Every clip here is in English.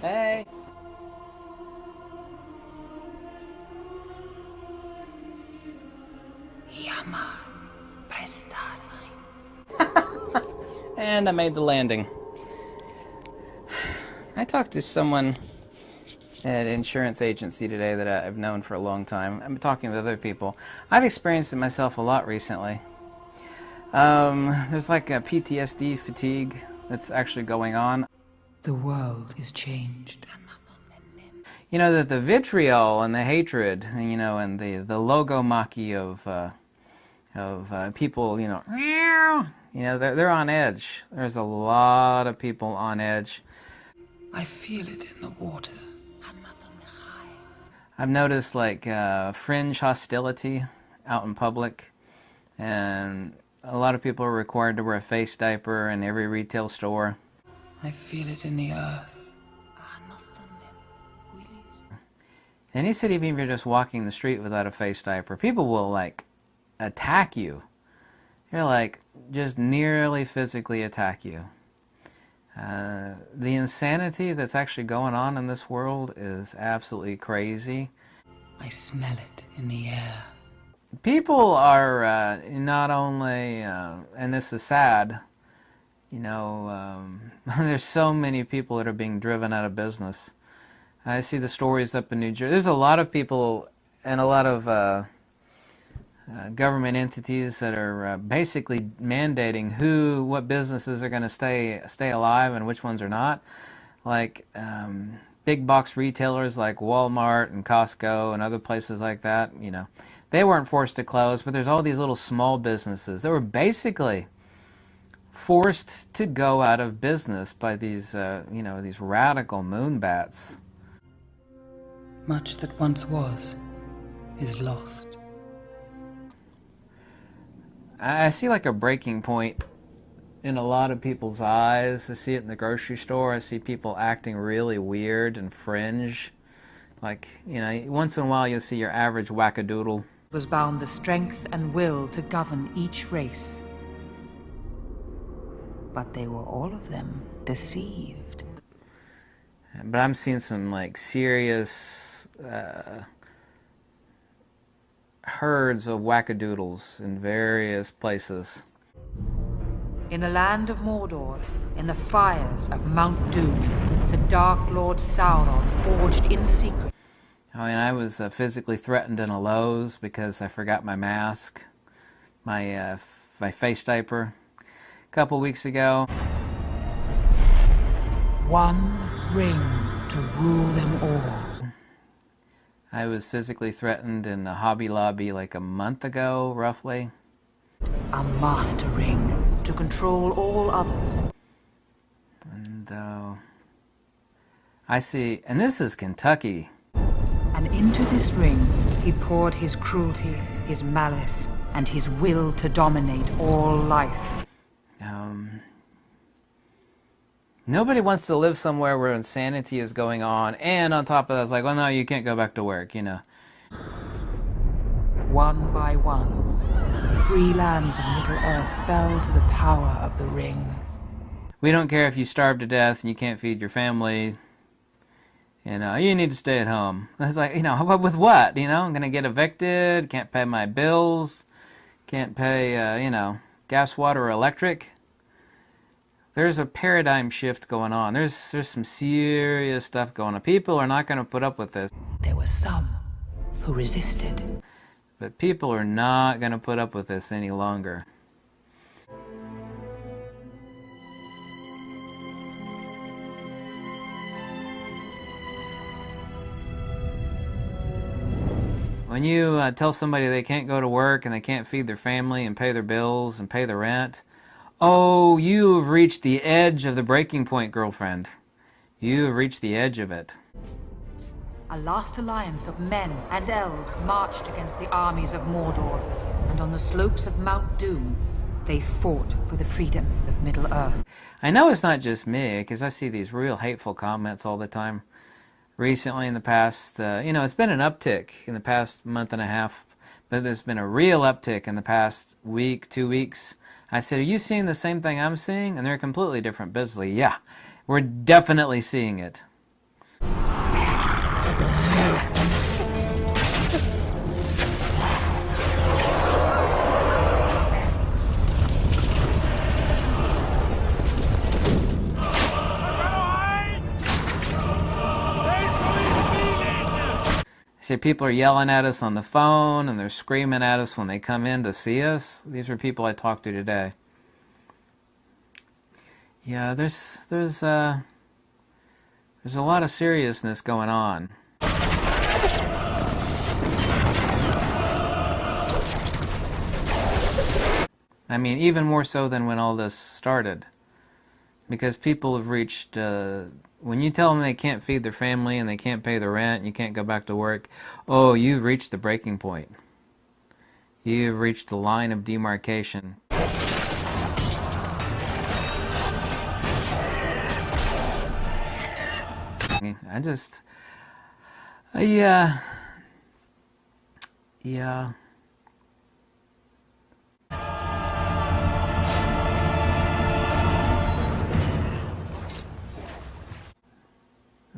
Hey. Yama, and I made the landing. I talked to someone at an insurance agency today that I've known for a long time. I've been talking with other people. I've experienced it myself a lot recently. There's like a PTSD fatigue that's actually going on. The world is changed. You know, that the vitriol and the hatred, you know, and the logomachy of people, you know, they're on edge. There's a lot of people on edge. I feel it in the water. I've noticed like fringe hostility out in public, and a lot of people are required to wear a face diaper in every retail store. I feel it in the earth. And he said even if you're just walking the street without a face diaper, people will like attack you. You're like just nearly physically attack you. The insanity that's actually going on in this world is absolutely crazy. I smell it in the air. People are not only, and this is sad, you know, there's so many people that are being driven out of business. I see the stories up in New Jersey. There's a lot of people and a lot of government entities that are basically mandating what businesses are going to stay alive and which ones are not. Like big box retailers like Walmart and Costco and other places like that, you know, they weren't forced to close, but there's all these little small businesses that were basically forced to go out of business by these, you know, these radical moonbats. Much that once was is lost. I see like a breaking point in a lot of people's eyes. I see it in the grocery store. I see people acting really weird and fringe. Like, you know, once in a while you'll see your average wackadoodle. Was bound the strength and will to govern each race. But they were all of them deceived. But I'm seeing some like serious herds of wackadoodles in various places. In the land of Mordor, in the fires of Mount Doom, the Dark Lord Sauron forged in secret. I mean, I was physically threatened in a Lowe's because I forgot my mask, my face diaper, a couple weeks ago. One ring to rule them all. I was physically threatened in the Hobby Lobby like a month ago, roughly. A master ring to control all others. And I see, and this is Kentucky. And into this ring he poured his cruelty, his malice, and his will to dominate all life. Nobody wants to live somewhere where insanity is going on, and on top of that, it's like, well, no, you can't go back to work, you know. One by one, the free lands of Middle-earth fell to the power of the ring. We don't care if you starve to death and you can't feed your family. You know, you need to stay at home. It's like, you know, with what? You know, I'm going to get evicted, can't pay my bills, can't pay, you know, gas, water, or electric. There's a paradigm shift going on. There's some serious stuff going on. People are not going to put up with this. There were some who resisted. But people are not going to put up with this any longer. When you tell somebody they can't go to work and they can't feed their family and pay their bills and pay the rent, oh, you have reached the edge of the breaking point, girlfriend. You have reached the edge of it. A last alliance of men and elves marched against the armies of Mordor, and on the slopes of Mount Doom, they fought for the freedom of Middle-earth. I know it's not just me, because I see these real hateful comments all the time. Recently, in the past, you know, it's been an uptick in the past month and a half, but there's been a real uptick in the past week, 2 weeks. I said, are you seeing the same thing I'm seeing? And they're completely different. Bisley, yeah, we're definitely seeing it. See, people are yelling at us on the phone, and they're screaming at us when they come in to see us. These are people I talked to today. Yeah, there's a lot of seriousness going on. I mean, even more so than when all this started, because people have reached. When you tell them they can't feed their family and they can't pay the rent and you can't go back to work, oh, you've reached the breaking point. You've reached the line of demarcation. Yeah.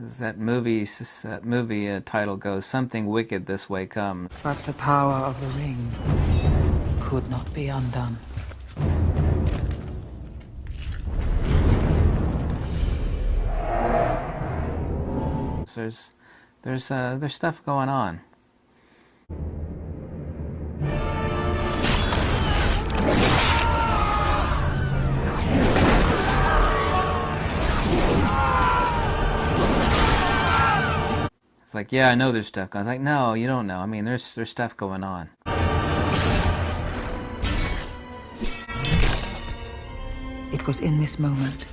As that movie title goes, something wicked this way comes. But the power of the ring could not be undone. There's stuff going on. It's like, yeah, I know there's stuff. I was like, no, you don't know. I mean, there's stuff going on. It was in this moment,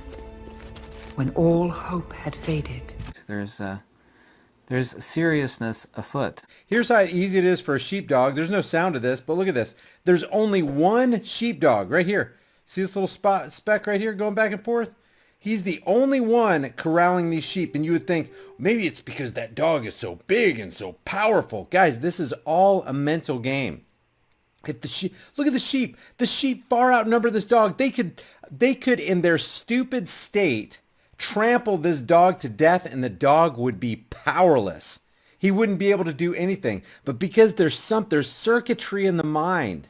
when all hope had faded. There's seriousness afoot. Here's how easy it is for a sheepdog. There's no sound to this, but look at this. There's only one sheepdog right here. See this little speck right here going back and forth? He's the only one corralling these sheep, and you would think, maybe it's because that dog is so big and so powerful. Guys, this is all a mental game. If the sheep, look at the sheep far outnumber this dog. They could in their stupid state trample this dog to death, and the dog would be powerless. He wouldn't be able to do anything. But because there's circuitry in the mind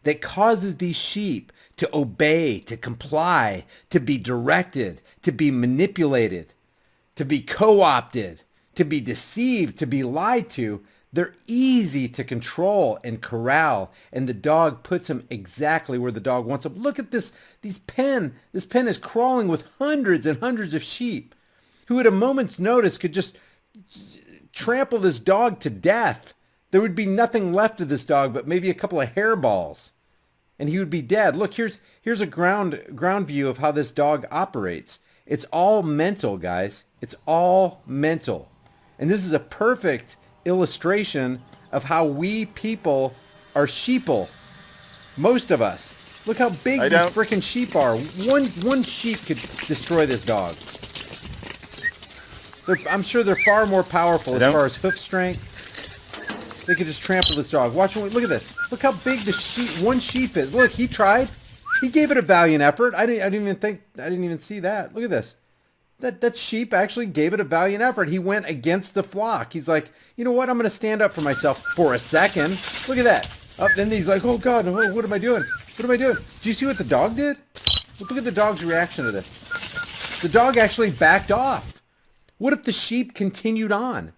that causes these sheep to obey, to comply, to be directed, to be manipulated, to be co-opted, to be deceived, to be lied to, they're easy to control and corral, and the dog puts them exactly where the dog wants them. Look at this pen. This pen is crawling with hundreds and hundreds of sheep who at a moment's notice could just trample this dog to death. There would be nothing left of this dog but maybe a couple of hairballs, and he would be dead. Look, here's a ground view of how this dog operates. It's all mental, guys. It's all mental. And this is a perfect illustration of how we people are sheeple. Most of us. Look how big these freaking sheep are. One sheep could destroy this dog. I'm sure they're far more powerful as far as hoof strength. They could just trample this dog. Look at this. Look how big one sheep is. Look, he tried. He gave it a valiant effort. I didn't even see that. Look at this. That sheep actually gave it a valiant effort. He went against the flock. He's like, you know what? I'm going to stand up for myself for a second. Look at that. Then he's like, oh God, what am I doing? What am I doing? Did you see what the dog did? Look at the dog's reaction to this. The dog actually backed off. What if the sheep continued on?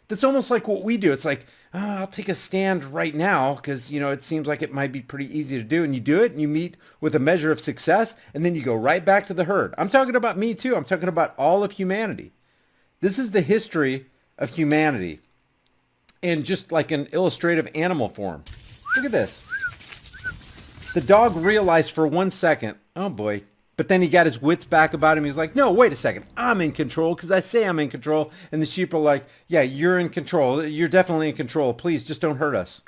That's almost like what we do. It's like, I'll take a stand right now because, it seems like it might be pretty easy to do. And you do it and you meet with a measure of success and then you go right back to the herd. I'm talking about me too. I'm talking about all of humanity. This is the history of humanity in just like an illustrative animal form. Look at this. The dog realized for 1 second, oh boy. But then he got his wits back about him. He's like, no, wait a second. I'm in control because I say I'm in control. And the sheep are like, yeah, you're in control. You're definitely in control. Please just don't hurt us.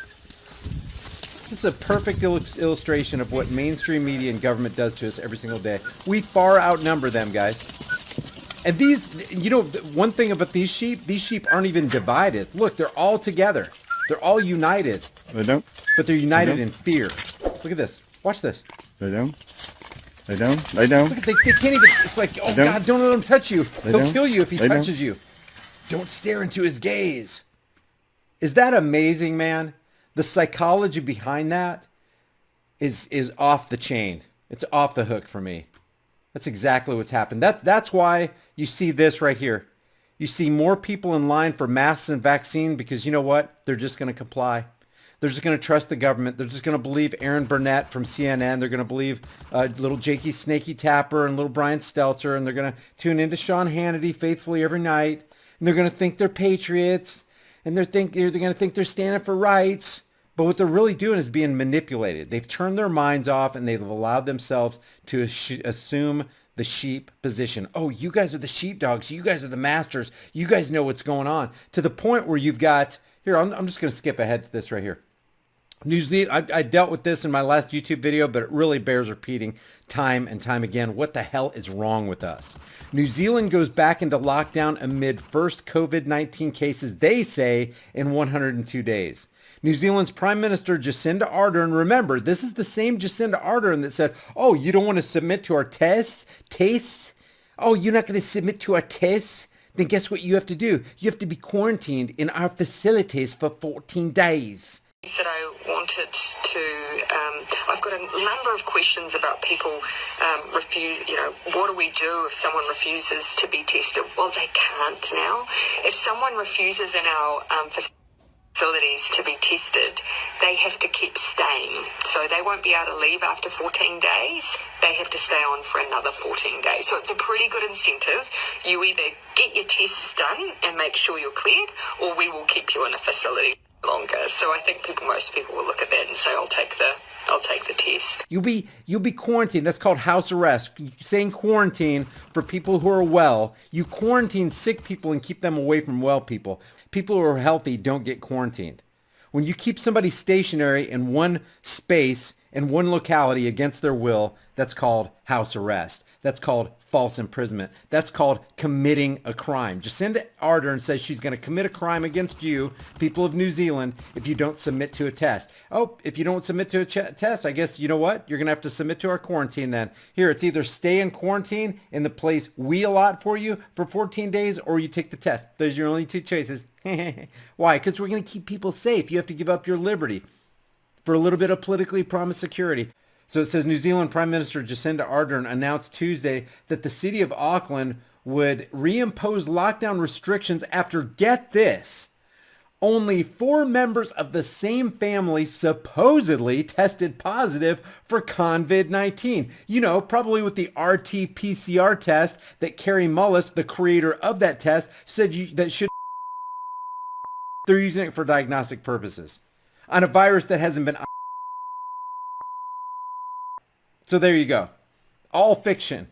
This is a perfect illustration of what mainstream media and government does to us every single day. We far outnumber them, guys. And these, one thing about these sheep aren't even divided. Look, they're all together. They're all united. They don't. But they're united They in fear. Look at this. Watch this. They don't. They don't. They don't. Look at they can't even. It's like, oh God, don't let him touch you. He'll kill you if he touches you. Don't stare into his gaze. Is that amazing, man? The psychology behind that is off the chain. It's off the hook for me. That's exactly what's happened. That's why you see this right here. You see more people in line for masks and vaccine because you know what? They're just going to comply. They're just going to trust the government. They're just going to believe Aaron Burnett from CNN. They're going to believe little Jakey Snakey Tapper and little Brian Stelter. And they're going to tune into Sean Hannity faithfully every night. And they're going to think they're patriots. And they're going to think they're standing for rights. But what they're really doing is being manipulated. They've turned their minds off and they've allowed themselves to assume the sheep position. Oh, you guys are the sheepdogs. You guys are the masters. You guys know what's going on. To the point where you've got, here, I'm just going to skip ahead to this right here. New Zealand, I dealt with this in my last YouTube video, but it really bears repeating time and time again. What the hell is wrong with us? New Zealand goes back into lockdown amid first COVID-19 cases, they say, in 102 days. New Zealand's Prime Minister Jacinda Ardern, remember, this is the same Jacinda Ardern that said, oh, you don't want to submit to our tests? Oh, you're not going to submit to our tests? Then guess what you have to do? You have to be quarantined in our facilities for 14 days. That I wanted to, I've got a number of questions about people refuse, what do we do if someone refuses to be tested? Well, they can't now. If someone refuses in our facilities to be tested, they have to keep staying. So they won't be able to leave after 14 days. They have to stay on for another 14 days. So it's a pretty good incentive. You either get your tests done and make sure you're cleared, or we will keep you in a facility longer. So I think most people will look at that and say, I'll take the test. You'll be quarantined. That's called house arrest. Saying quarantine for people who are well. You quarantine sick people and keep them away from well people. People who are healthy don't get quarantined. When you keep somebody stationary in one space, in one locality against their will, that's called house arrest. That's called false imprisonment. That's called committing a crime. Jacinda Ardern says she's going to commit a crime against you, people of New Zealand, if you don't submit to a test. Oh, if you don't submit to a test, I guess, you know what? You're going to have to submit to our quarantine then. Here, it's either stay in quarantine in the place we allot for you for 14 days, or you take the test. Those are your only two choices. Why? Because we're going to keep people safe. You have to give up your liberty for a little bit of politically promised security. So it says New Zealand Prime Minister Jacinda Ardern announced Tuesday that the city of Auckland would reimpose lockdown restrictions after, get this, only 4 members of the same family supposedly tested positive for COVID-19. You know, probably with the RT-PCR test that Carrie Mullis, the creator of that test, said that should. They're using it for diagnostic purposes on a virus that hasn't been. So there you go. All fiction.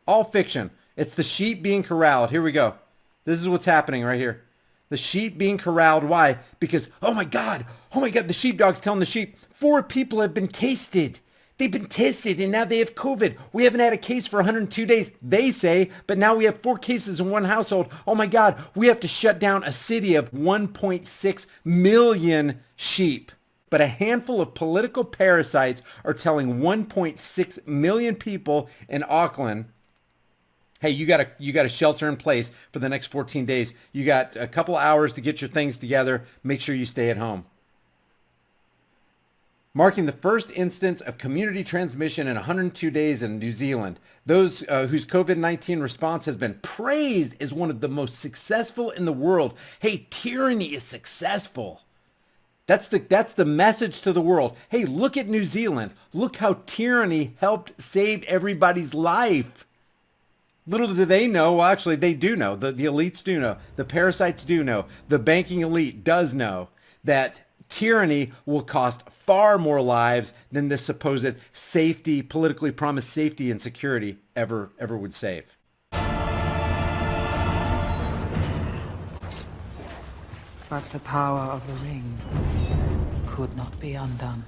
All fiction. It's the sheep being corralled. Here we go. This is what's happening right here. The sheep being corralled. Why? Because, oh my God, the sheepdog's telling the sheep, 4 people have been tested. They've been tested and now they have COVID. We haven't had a case for 102 days, they say, but now we have 4 cases in one household. Oh my God, we have to shut down a city of 1.6 million sheep. But a handful of political parasites are telling 1.6 million people in Auckland, hey, you got to shelter in place for the next 14 days. You got a couple hours to get your things together. Make sure you stay at home. Marking the first instance of community transmission in 102 days in New Zealand. Those whose COVID-19 response has been praised as one of the most successful in the world. Hey, tyranny is successful. That's the message to the world. Hey, look at New Zealand. Look how tyranny helped save everybody's life. Little do they know, well, actually they do know, the elites do know, the parasites do know, the banking elite does know that tyranny will cost far more lives than this supposed safety, politically promised safety and security ever would save. But the power of the ring could not be undone.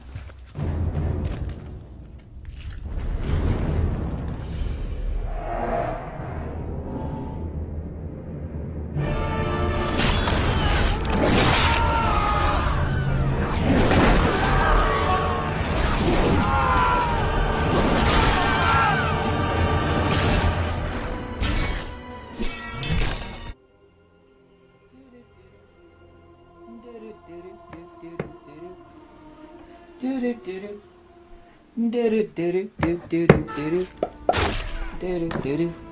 Do do do do. Do do do do do do do do do do do.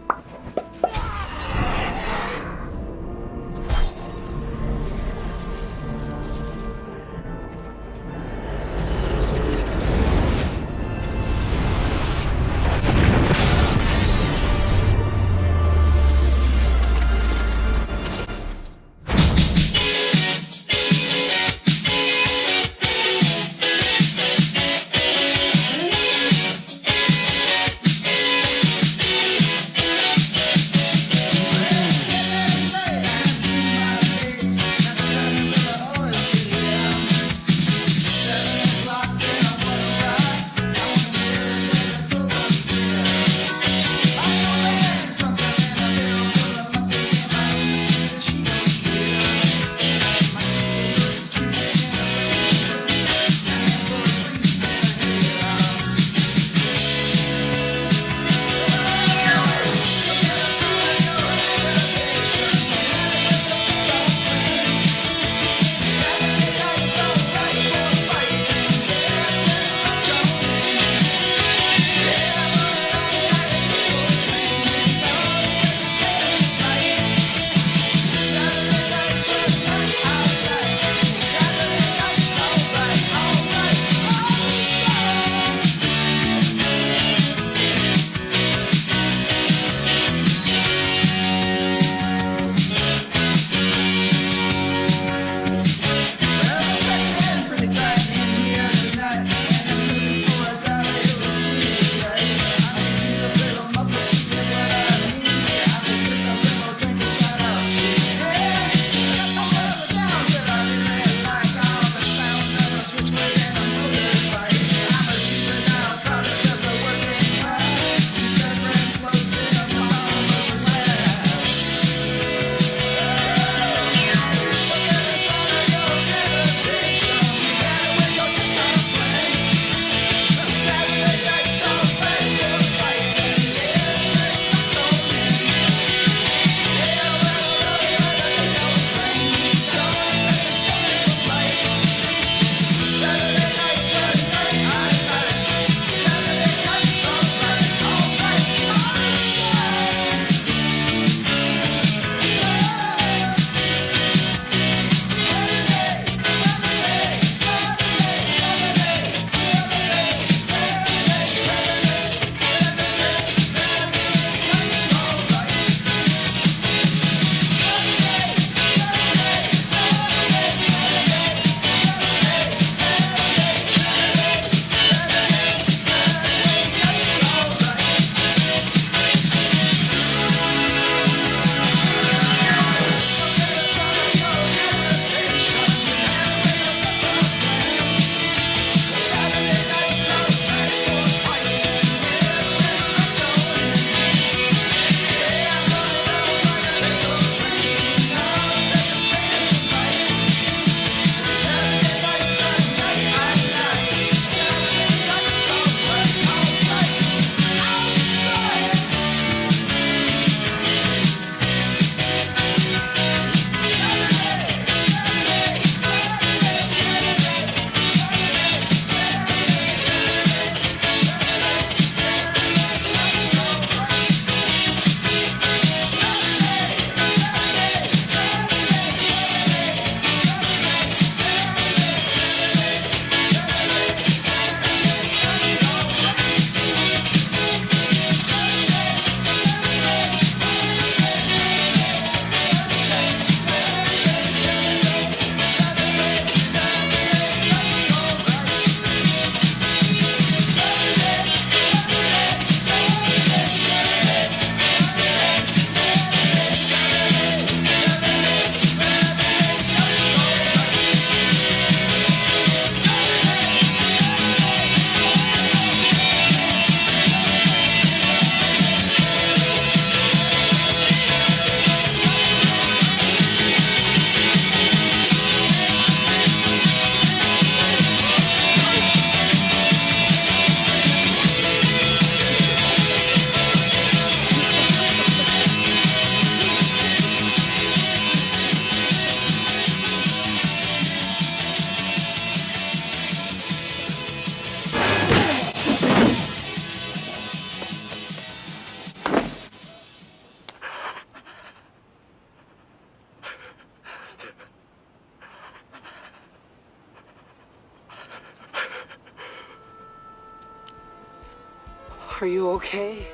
Are you okay?